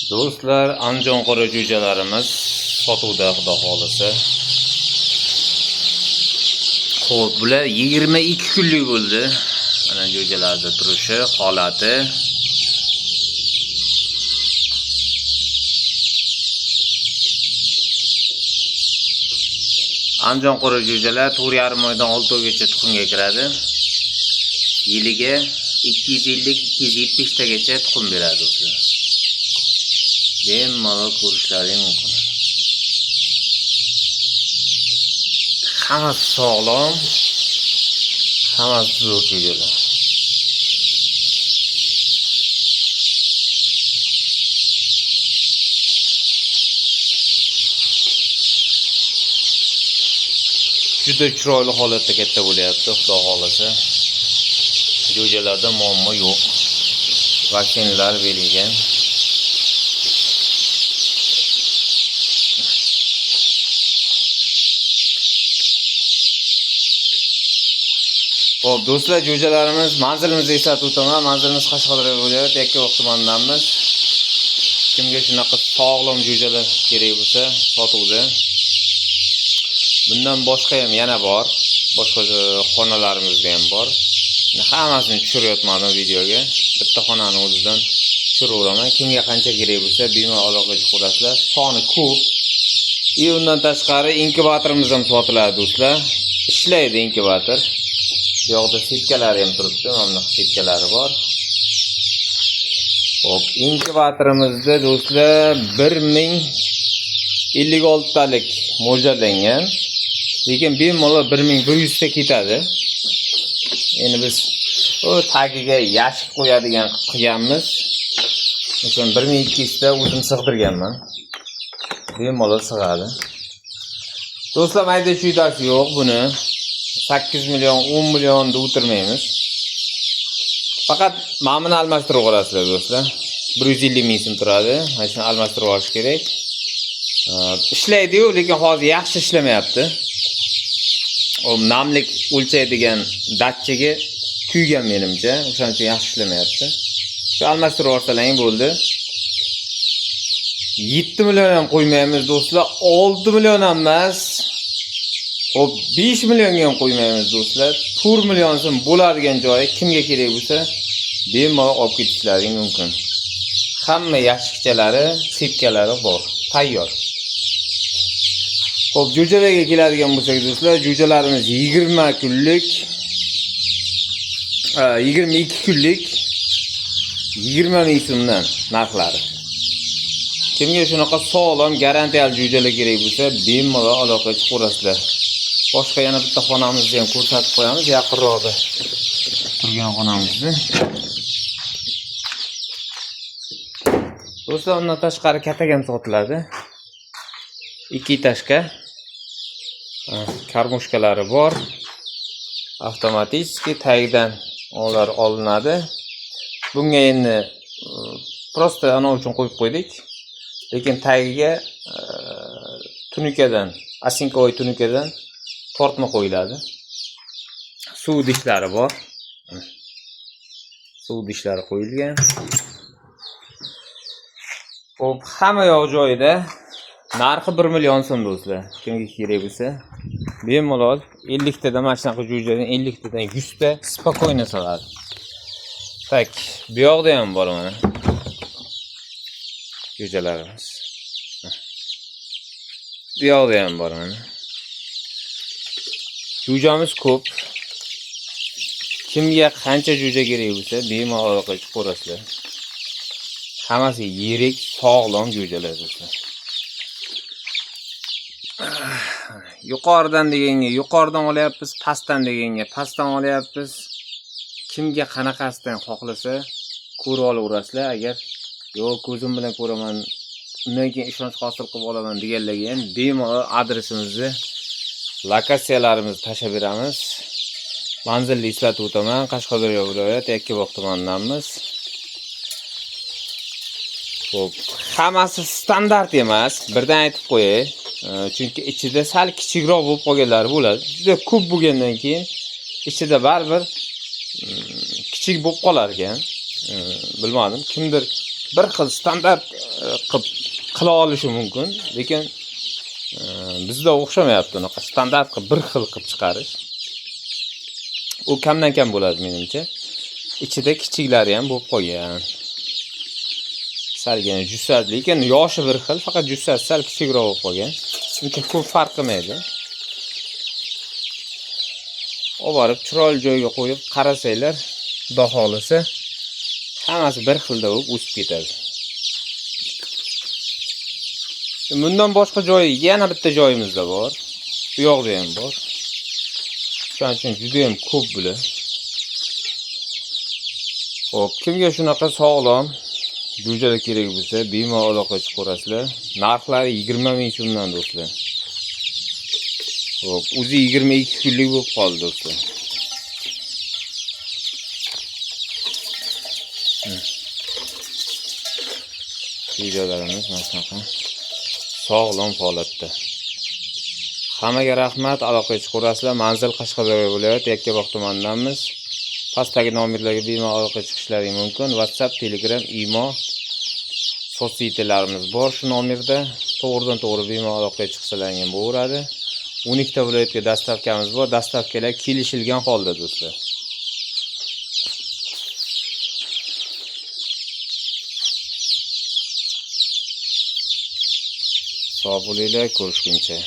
Do'stlar, Andijon qora jo'jalarimiz sotuvda, xudo xolisa. Xo'p, bular 22 kunlik bo'ldi. Mana jo'jalarda turishi, holati. Andijon qora jo'jalar 4,5 oydan 6 oygacha tuxumga kiradi. Yiliga 250-270 tagacha tuxum beradi do'stlar. Bemalol ko'rishlaring mumkin. Hammasi sog'lom, hammasi zo'r jo'jalar. Juda chiroyli holatda katta bo'lyapti, xudo xolasa. Jo'jalarda muammo yo'q. Vaksinalar berilgan. Xo'p, do'stlar, jo'jalarimiz manzilimizni eslatib o'taman. Manzilimiz Qashqadaryo viloyati Yakkaboq tumanidamiz. Kimga shunaqa sog'lom jo'jalar kerak bo'lsa, sotuvda. Bundan boshqa ham yana bor. Boshqa xonalarimizda ham bor. Hammasini tushiryapman videoga. Bitta xonani o'zidan tushiraman. Kimga qancha kerak bo'lsa, bemalol aloqa chiqarasizlar. Soni ko'p. Undan tashqari inkubatorimiz ham sotiladi, do'stlar. Ishlaydi inkubator. Bu yoqda setkalari ham turibdi. Mana setkalari bor. Xo'p, inkubatorimizda do'stlar 1056 talik mo'ljallangan. Lekin bemalol 1100 ta ketadi. Endi biz o tagiga yashik qo'yadigan qilganmiz. O'shan 1200 ta o'zim sig'dirganman. Bemalol sig'adi. Do'stlar, mayda chuydasi yo'q buni. 8 million, 10 millionda o'tirmaymiz. Faqat ma'mini almashtirib qo'yasizlar do'stlar. 150 ming so'm turadi. Mana shuni almashtirib olish kerak. Ishlaydi-yu, lekin hozir yaxshi ishlamayapti. O namlik o'lchaydigan datchiga kuygan menimcha, o'shaning uchun yaxshi ishlamayapti. Shu almashtirib olsalang bo'ldi. 7 million ham qo'ymaymiz do'stlar, 6 million ham emas. Hop, 5 millionga ham qo'ymaymiz do'stlar. 4 million so'm bo'ladigan joyi kimga kerak bo'lsa, bemalol olib ketishlaring mumkin. Hamma yashikchalari, setkalari bor, tayyor. Xo'p, jo'jalarga keladigan bo'lsak do'stlar, jo'jalarimiz 20 kunlik, 22 kunlik 20 ming so'mdan narxlari. Kimga shunaqa sog'lom, garantiyali jo'jalar kerak bo'lsa, bemalol aloqa chiqarasizlar. Boshqa yana bitta xonamizni ham ko'rsatib qo'yamiz, yaqinroqda turgan xonamizni. Do'stlar, undan tashqari katak ham sotiladi. 2 etажka. Karmushkalari bor. Avtomatik tagidan ular olinadi. Bunga endi prosta ana uchun qo'yib qo'ydik. Lekin tagiga tunikadan, asinkovoy tunikadan tortma qo'yiladi. Suv idishlari bor. Suv idishlari qo'yilgan. Xo'p, hamma yoq joyida. Narxi 1 million so'm do'stlar. Kimga kerak bo'lsa, bemalol 50 tadan mana shunaqa jo'jadan 50 tadan 100 ta spokойно soladi. Tak, bu yoqda ham bor mana. Jo'jalarimiz. Bu yoqda ham bor mana. Jo'jamiz ko'p. Kimga qancha jo'ja kerak bo'lsa, bemalol aloqa chiqarasizlar. Hammasi yirik, sog'lom jo'jalar do'stlar. Yuqoridan deganga yuqoridan olyapmiz, pastdan deganga pastdan olyapmiz. Kimga qanaqasidan xohlasa ko'rib olaverasizlar. Agar yo'q, ko'zim bilan ko'raman, undan keyin ishonch hosil qilib olaman deganlarga ham bemalol adresimizni, lokatsiyalarimizni tashab beramiz. Manzilni eslatib o'taman. Qashqadaryo viloyati Yakkaboq tumanidamiz. Xo'p, hammasi standart emas, birdan aytib qo'yay. Chunki ichida sal kichikroq bo'lib qolganlari bo'ladi. Juda ko'p bo'lgandan keyin ichida baribir kichik bo'lib qolar ekan. Bilmadim, kimdir bir xil standart qila olishi mumkin, lekin bizda o'xshamayapti unaqa standart qilib bir xil qilib chiqarish. U kamdan kam bo'ladi menimcha. Ichida kichiklari ham bo'lib qolgan. Salgina jussat, lekin yoshi bir xil, faqat jussat sal kichikroq bo'lib qolgan. Uncha ko'p farq qilmaydi. Olib borib chiroyli joyga qo'yib qarasanglar, xudo xolisa hammasi bir xilda bo'lib o'sib ketadi. Bundan boshqa joyi yana bitta joyimizda bor. Bu yoqda ham bor. Shuning uchun juda ham ko'p bular. Xo'p, kimga shunaqa sog'lom jo'jalar kerak bo'lsa, bemalol aloqa chiqarasizlar. Narxlari 20 ming so'mdan do'stlar. Xo'p, o'zi 22 kunlik bo'lib qoldi do'stlar. Videolarimiz mana shunaqa sog'lom holatda. Hammaga rahmat, aloqaga chiqarasizlar. Manzil Qashqadaryo viloyati Yakkabog' tumanidanmiz. Pastdagi nomerlarga bemalol aloqaga chiqishlaring mumkin. WhatsApp, Telegram, Imo sotsiytelarimiz bor shu nomerda. To'g'ridan-to'g'ri bemalol aloqaga chiqsalaring ham bo'laveradi. 12 ta viloyatga dastavkamiz bor. Dastavkalar kelishilgan holda do'stlar. Sog' bo'linglar, ko'rishguncha.